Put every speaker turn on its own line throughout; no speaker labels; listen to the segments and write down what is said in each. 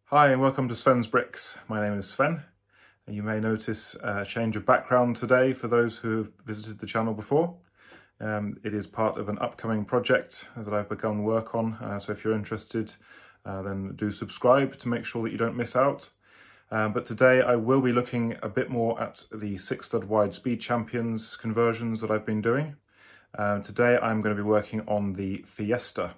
Hi and welcome to Sven's Bricks. My name is Sven. You may notice a change of background today for those who have visited the channel before. It is part of an upcoming project that I've begun work on, so if you're interested then do subscribe to make sure that you don't miss out. But today I will be looking a bit more at the 6-stud wide Speed Champions conversions that I've been doing. Today I'm going to be working on the Fiesta.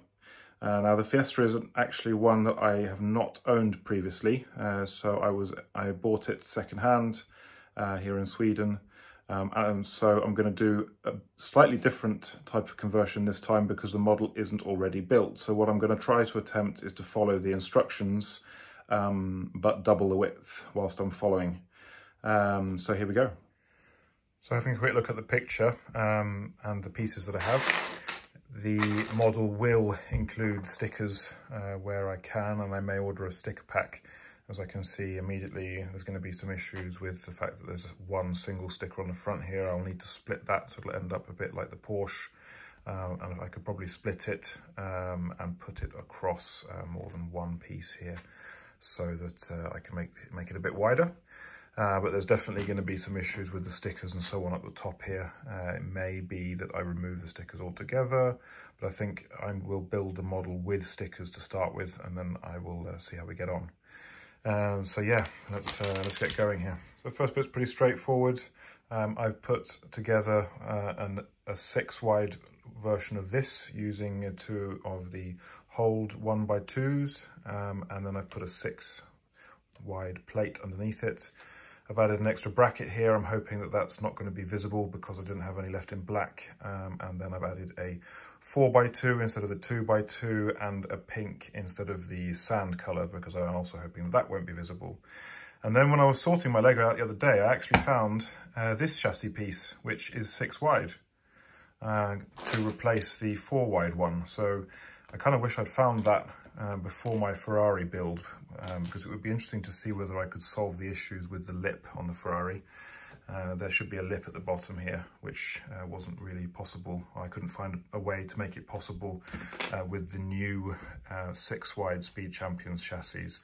Now the Fiesta is actually one that I have not owned previously, so I bought it secondhand here in Sweden, and so I'm going to do a slightly different type of conversion this time because the model isn't already built. So what I'm going to try to attempt is to follow the instructions, but double the width whilst I'm following. So here we go. So having a quick look at the picture and the pieces that I have. The model will include stickers where I can, and I may order a sticker pack. As I can see immediately, there's going to be some issues with the fact that there's one single sticker on the front here. I'll need to split that, so it'll end up a bit like the Porsche. And I could probably split it and put it across more than one piece here, so that I can make it a bit wider. But there's definitely going to be some issues with the stickers and so on at the top here. It may be that I remove the stickers altogether, but I think I will build the model with stickers to start with, and then I will see how we get on. So yeah, let's get going here. So the first bit's pretty straightforward. I've put together a 6-wide version of this using 2 of the Hold 1x2s, and then I've put a 6-wide plate underneath it. I've added an extra bracket here. I'm hoping that that's not going to be visible because I didn't have any left in black. And then I've added a 4x2 instead of the 2x2 and a pink instead of the sand colour because I'm also hoping that won't be visible. And then when I was sorting my Lego out the other day, I actually found this chassis piece, which is 6-wide, to replace the 4-wide one. So I kind of wish I'd found that before my Ferrari build, because it would be interesting to see whether I could solve the issues with the lip on the Ferrari. There should be a lip at the bottom here, which wasn't really possible. I couldn't find a way to make it possible with the new 6-wide Speed Champions chassis.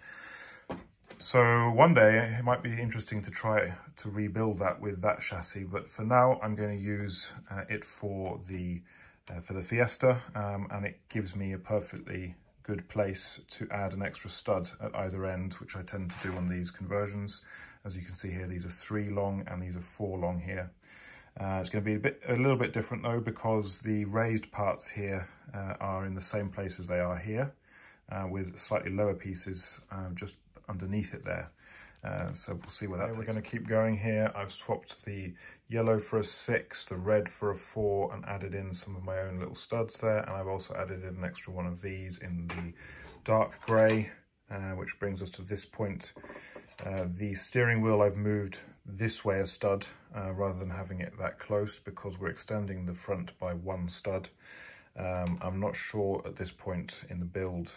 So one day it might be interesting to try to rebuild that with that chassis, but for now I'm going to use it for the Fiesta, and it gives me a perfectly good place to add an extra stud at either end, which I tend to do on these conversions. As you can see here, these are 3 long and these are 4 long here. It's going to be a little bit different though, because the raised parts here are in the same place as they are here, with slightly lower pieces just underneath it there. So we'll see where that takes us. We're going to keep going here. I've swapped the yellow for a 6, the red for a 4, and added in some of my own little studs there. And I've also added in an extra one of these in the dark grey, which brings us to this point. The steering wheel I've moved this way a stud rather than having it that close, because we're extending the front by 1 stud. I'm not sure at this point in the build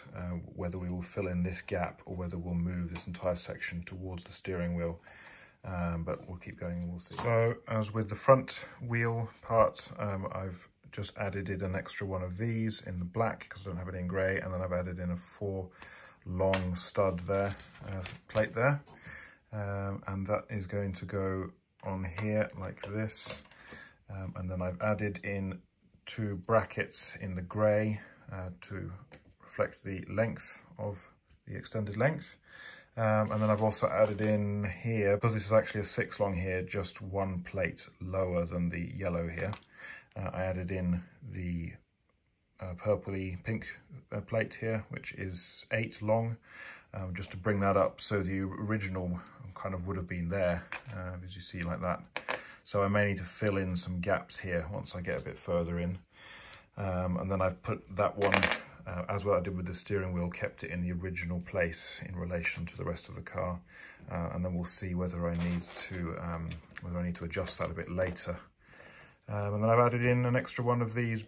whether we will fill in this gap or whether we'll move this entire section towards the steering wheel, but we'll keep going and we'll see. So as with the front wheel part, I've just added in an extra one of these in the black because I don't have it in grey, and then I've added in a 4 long stud there, plate there, and that is going to go on here like this, and then I've added in 2 brackets in the grey to reflect the length of the extended length. And then I've also added in here, because this is actually a 6 long here, just 1 plate lower than the yellow here. I added in the purpley pink plate here, which is 8 long, just to bring that up so the original kind of would have been there, as you see like that. So I may need to fill in some gaps here once I get a bit further in. And then I've put that one, as what I did with the steering wheel, kept it in the original place in relation to the rest of the car. And then we'll see whether I need to adjust that a bit later. And then I've added in an extra one of these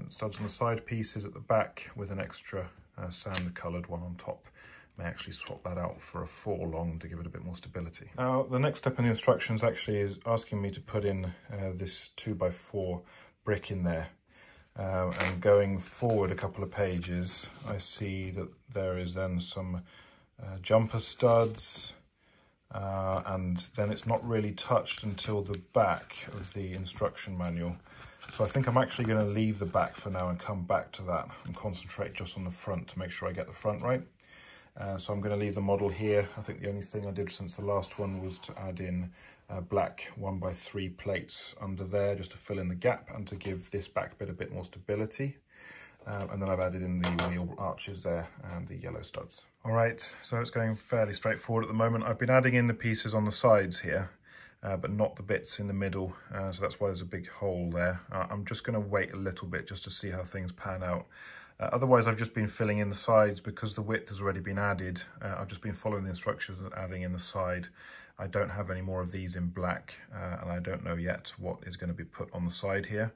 studs on the side pieces at the back with an extra sand coloured one on top. May actually swap that out for a 4 long to give it a bit more stability. Now the next step in the instructions actually is asking me to put in this 2x4 brick in there. And going forward a couple of pages, I see that there is then some jumper studs, and then it's not really touched until the back of the instruction manual. So I think I'm actually going to leave the back for now and come back to that and concentrate just on the front to make sure I get the front right. So I'm going to leave the model here. I think the only thing I did since the last one was to add in black 1x3 plates under there just to fill in the gap and to give this back bit a bit more stability. And then I've added in the wheel arches there and the yellow studs. All right, so it's going fairly straightforward at the moment. I've been adding in the pieces on the sides here, but not the bits in the middle. So that's why there's a big hole there. I'm just going to wait a little bit just to see how things pan out. Otherwise, I've just been filling in the sides because the width has already been added. I've just been following the instructions and adding in the side. I don't have any more of these in black, and I don't know yet what is going to be put on the side here.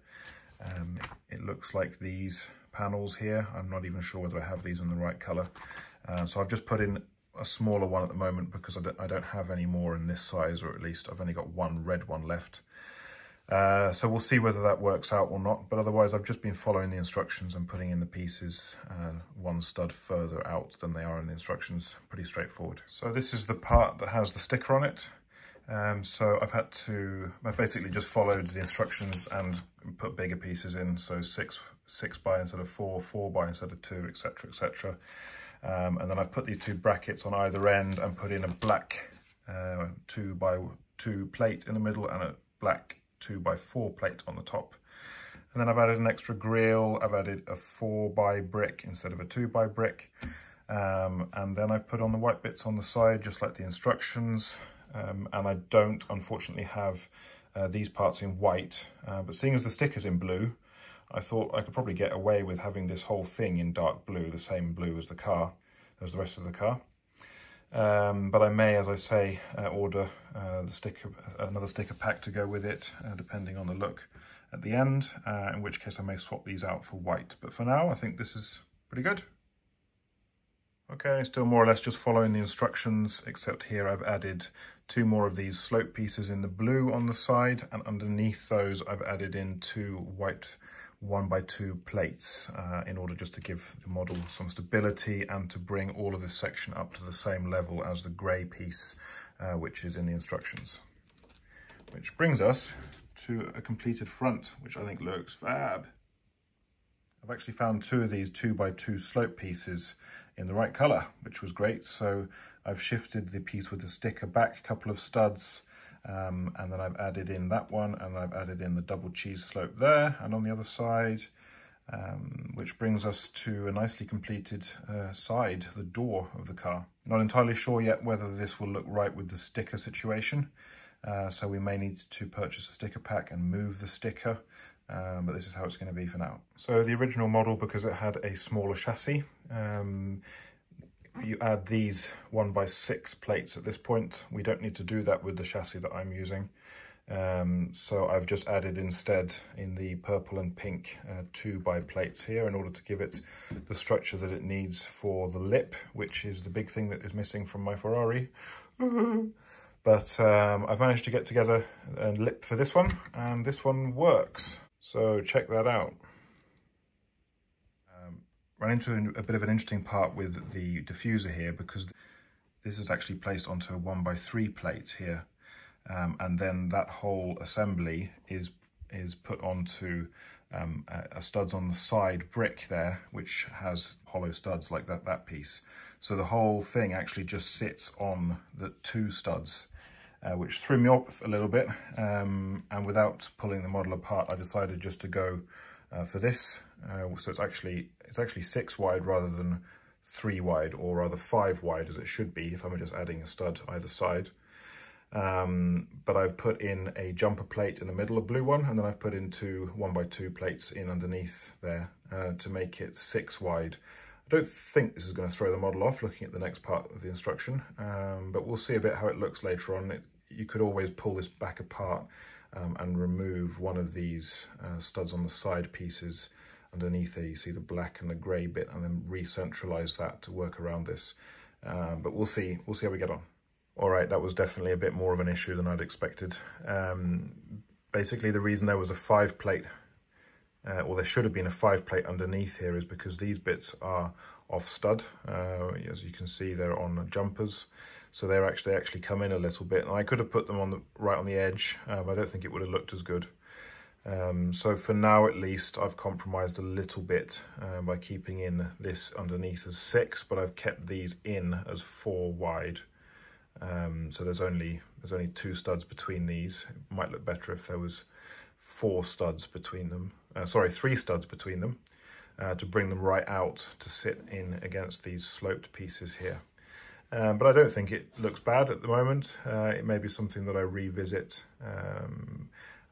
It looks like these panels here. I'm not even sure whether I have these in the right color. So I've just put in a smaller one at the moment because I don't have any more in this size, or at least I've only got one red one left. So we'll see whether that works out or not, but otherwise I've just been following the instructions and putting in the pieces one stud further out than they are in the instructions. Pretty straightforward. So this is the part that has the sticker on it. So I've basically just followed the instructions and put bigger pieces in, so 6 by instead of 4, 4 by instead of 2, etc, etc. And then I've put these two brackets on either end and put in a black 2 by 2 plate in the middle and a black 2 by 4 plate on the top. And then I've added an extra grille. I've added a 4 by brick instead of a 2 by brick. And then I've put on the white bits on the side, just like the instructions. And I don't, unfortunately, have these parts in white. But seeing as the sticker's in blue, I thought I could probably get away with having this whole thing in dark blue, the same blue as the rest of the car. But I may, as I say, order another sticker pack to go with it, depending on the look at the end, in which case I may swap these out for white. But for now, I think this is pretty good. Okay, still more or less just following the instructions, except here I've added 2 more of these slope pieces in the blue on the side, and underneath those I've added in 2 white 1x2 plates in order just to give the model some stability and to bring all of this section up to the same level as the grey piece which is in the instructions. Which brings us to a completed front, which I think looks fab. I've actually found 2 of these 2x2 slope pieces in the right colour, which was great. So I've shifted the piece with the sticker back a couple of studs, and then I've added in that one, and I've added in the double cheese slope there and on the other side, which brings us to a nicely completed side, the door of the car. Not entirely sure yet whether this will look right with the sticker situation, so we may need to purchase a sticker pack and move the sticker, but this is how it's going to be for now. So the original model, because it had a smaller chassis, you add these 1x6 plates at this point. We don't need to do that with the chassis that I'm using. So I've just added instead in the purple and pink 2x plates here in order to give it the structure that it needs for the lip, which is the big thing that is missing from my Ferrari. But I've managed to get together a lip for this one, and this one works. So check that out. Ran into a bit of an interesting part with the diffuser here, because this is actually placed onto a 1x3 plate here, and then that whole assembly is put onto a studs on the side brick there, which has hollow studs like that piece. So the whole thing actually just sits on the 2 studs, which threw me off a little bit, and without pulling the model apart, I decided just to go for this. So it's actually 6 wide rather than 3 wide, or rather 5 wide as it should be if I'm just adding a stud either side. But I've put in a jumper plate in the middle, a blue one, and then I've put in 2 1x2 plates in underneath there to make it 6 wide. I don't think this is going to throw the model off looking at the next part of the instruction, but we'll see a bit how it looks later on. You could always pull this back apart and remove one of these studs on the side pieces underneath there. You see the black and the grey bit, and then re-centralise that to work around this. But we'll see how we get on. All right, that was definitely a bit more of an issue than I'd expected. Basically, the reason there was a 5 plate or there should have been a 5 plate underneath here, is because these bits are off stud. As you can see, they're on jumpers, so they actually come in a little bit, and I could have put them on right on the edge, but I don't think it would have looked as good. So for now, at least, I've compromised a little bit by keeping in this underneath as 6, but I've kept these in as 4 wide. So there's only 2 studs between these. It might look better if there was 4 studs between them. 3 studs between them to bring them right out to sit in against these sloped pieces here. But I don't think it looks bad at the moment. It may be something that I revisit.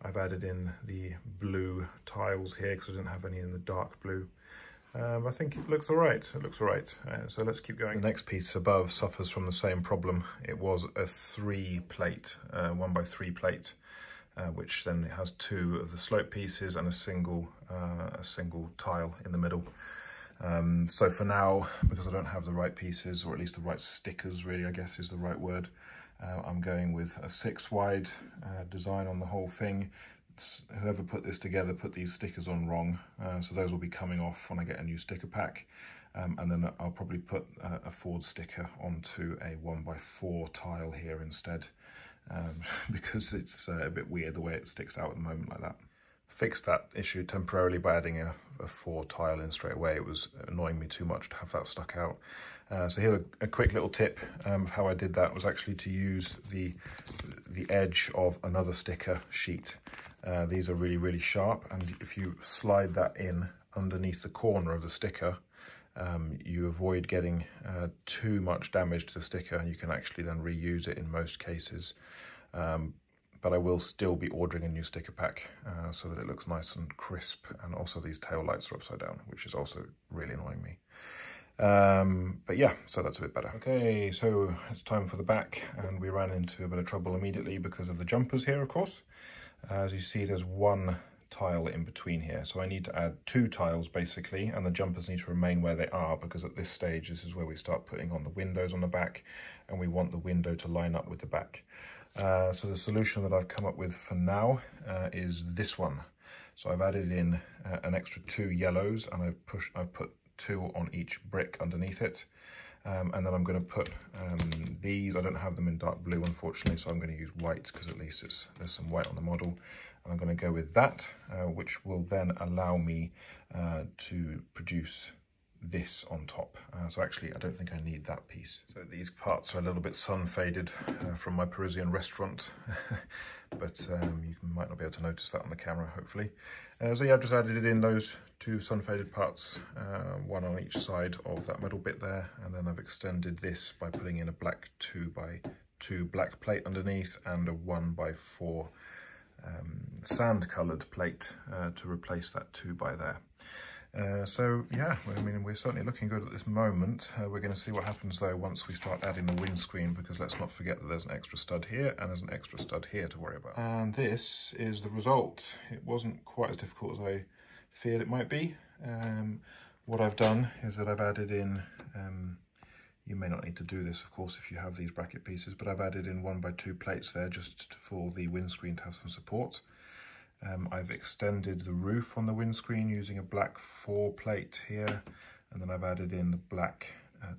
I've added in the blue tiles here because I didn't have any in the dark blue. I think it looks all right. It looks all right. So let's keep going. The next piece above suffers from the same problem. It was a 3 plate, 1x3 plate, which then has 2 of the slope pieces and a single tile in the middle. So for now, because I don't have the right pieces, or at least the right stickers, really, I guess is the right word, I'm going with a 6 wide design on the whole thing. Whoever put this together put these stickers on wrong, so those will be coming off when I get a new sticker pack, and then I'll probably put a Ford sticker onto a 1x4 tile here instead, because it's a bit weird the way it sticks out at the moment like that. Fixed that issue temporarily by adding a 4 tile in straight away. It was annoying me too much to have that stuck out. So here's a quick little tip of how I did that. Was actually to use the edge of another sticker sheet. These are really, really sharp, and if you slide that in underneath the corner of the sticker, you avoid getting too much damage to the sticker, and you can actually then reuse it in most cases. But I will still be ordering a new sticker pack so that it looks nice and crisp, and also these tail lights are upside down, which is also really annoying me. But yeah, so that's a bit better. Okay, so it's time for the back, and we ran into a bit of trouble immediately because of the jumpers here, of course. As you see, there's 1 tile in between here, so I need to add 2 tiles basically, and the jumpers need to remain where they are, because at this stage, this is where we start putting on the windows on the back, and we want the window to line up with the back. So the solution that I've come up with for now is this one. So I've added in an extra 2 yellows, and I've put 2 on each brick underneath it. And then I'm going to put these. I don't have them in dark blue, unfortunately, so I'm going to use white because at least there's some white on the model. And I'm going to go with that, which will then allow me to produce this on top. So actually, I don't think I need that piece. So these parts are a little bit sun faded from my Parisian restaurant, but you might not be able to notice that on the camera, hopefully. So yeah, I've just added in those 2 sun faded parts, 1 on each side of that middle bit there, and then I've extended this by putting in a black 2x2 black plate underneath and a 1x4 sand coloured plate to replace that 2x there. So yeah, I mean, we're certainly looking good at this moment. We're going to see what happens though once we start adding the windscreen, because let's not forget that there's an extra stud here and there's an extra stud here to worry about. And this is the result. It wasn't quite as difficult as I feared it might be. What I've done is that I've added in, you may not need to do this of course if you have these bracket pieces, but I've added in 1x2 plates there just for the windscreen to have some support. I've extended the roof on the windscreen using a black 4 plate here, and then I've added in the black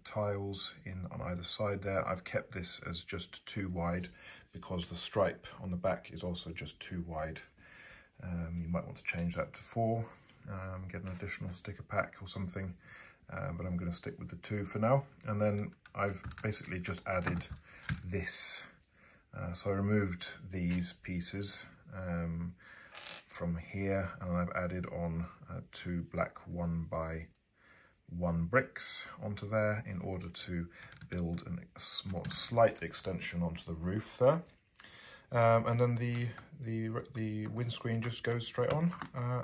tiles in on either side there. I've kept this as just 2 wide because the stripe on the back is also just 2 wide. You might want to change that to 4, get an additional sticker pack or something, but I'm going to stick with the 2 for now. And then I've basically just added this. So I removed these pieces from here, and I've added on 2 black 1x1 bricks onto there in order to build a slight extension onto the roof there. And then the windscreen just goes straight on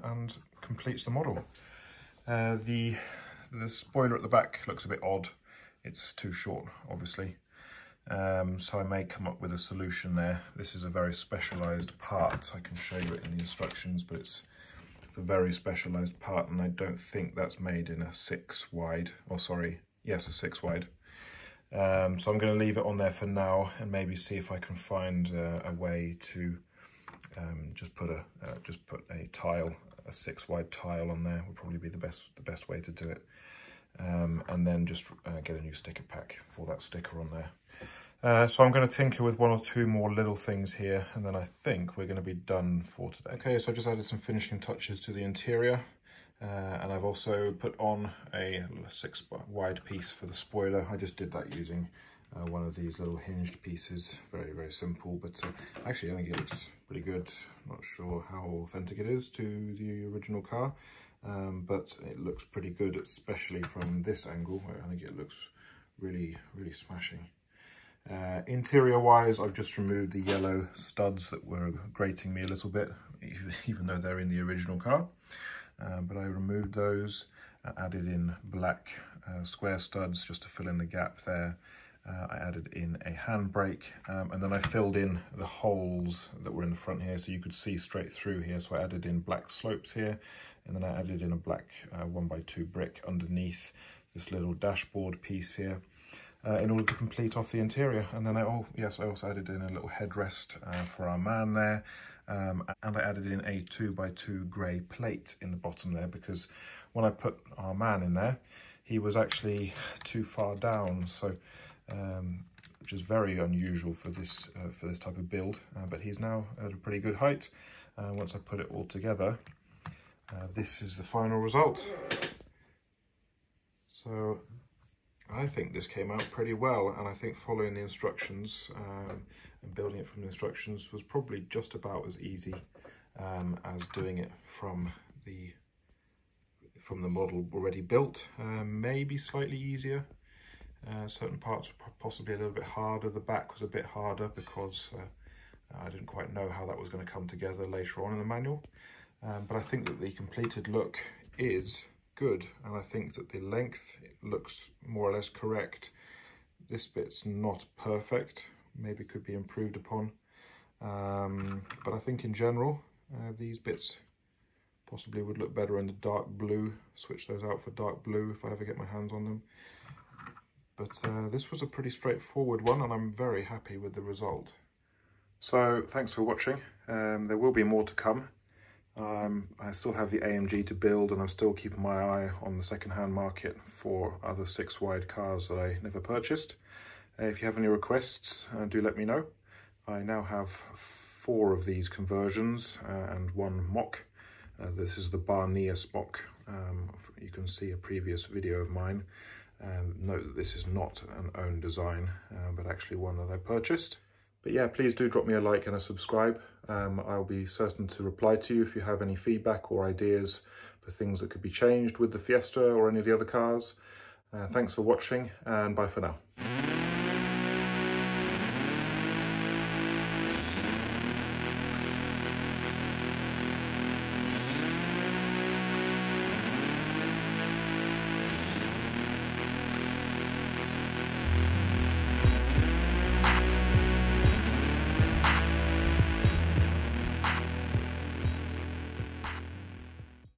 and completes the model. The spoiler at the back looks a bit odd. It's too short, obviously. So I may come up with a solution there. This is a very specialized part. I can show you it in the instructions, but it's a very specialized part, and I don't think that's made in a 6 wide, or sorry, yes, a 6 wide. So I'm going to leave it on there for now, and maybe see if I can find a way to just put a tile a 6 wide tile on there would probably be the best way to do it. And then just get a new sticker pack for that sticker on there. So I'm going to tinker with 1 or 2 more little things here, and then I think we're going to be done for today. Okay, so I just added some finishing touches to the interior, and I've also put on a 6 wide piece for the spoiler. I just did that using one of these little hinged pieces. Very, very simple, but actually I think it looks pretty good. Not sure how authentic it is to the original car, but it looks pretty good, especially from this angle, where I think it looks really, really smashing. Interior wise, I've just removed the yellow studs that were grating me a little bit, even though they're in the original car. But I removed those, added in black square studs just to fill in the gap there. I added in a handbrake, and then I filled in the holes that were in the front here so you could see straight through here. So I added in black slopes here, and then I added in a black 1x2 brick underneath this little dashboard piece here, in order to complete off the interior. And then I also added in a little headrest for our man there, and I added in a 2x2 grey plate in the bottom there, because when I put our man in there, he was actually too far down, so which is very unusual for this type of build, but he's now at a pretty good height. Once I put it all together, this is the final result. So I think this came out pretty well, and I think following the instructions and building it from the instructions was probably just about as easy as doing it from the model already built. Maybe slightly easier. Certain parts were possibly a little bit harder. The back was a bit harder because I didn't quite know how that was going to come together later on in the manual. But I think that the completed look is good, and I think that the length looks more or less correct. This bit's not perfect, maybe could be improved upon, but I think in general these bits possibly would look better in the dark blue. Switch those out for dark blue if I ever get my hands on them. But this was a pretty straightforward one, and I'm very happy with the result. So thanks for watching. There will be more to come. I still have the AMG to build, and I'm still keeping my eye on the second-hand market for other 6 wide cars that I never purchased. If you have any requests, do let me know. I now have 4 of these conversions and 1 mock. This is the Barnius mock. You can see a previous video of mine. Note that this is not an own design, but actually one that I purchased. But yeah, please do drop me a like and a subscribe. I'll be certain to reply to you if you have any feedback or ideas for things that could be changed with the Fiesta or any of the other cars. Thanks for watching, and bye for now.